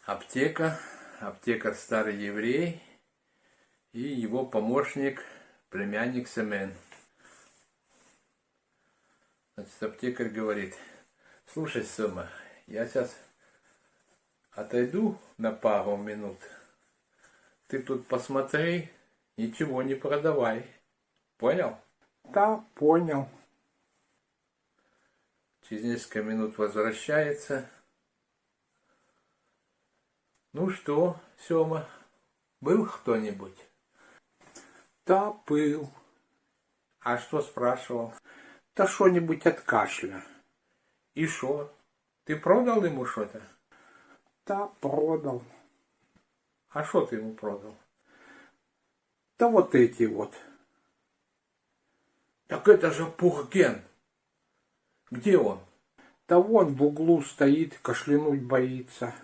Аптека, аптекарь старый еврей и его помощник, племянник Семен. Значит, аптекарь говорит: слушай, Сема, я сейчас отойду на пару минут. Ты тут посмотри, ничего не продавай. Понял? Да, понял. Через несколько минут возвращается. Ну что, Сема, был кто-нибудь? Да, был. А что спрашивал? Да что-нибудь от кашля. И шо? Ты продал ему что-то? Да, продал. А что ты ему продал? Да вот эти вот. Так это же Пурген. Где он? Да вон в углу стоит, кашлянуть боится.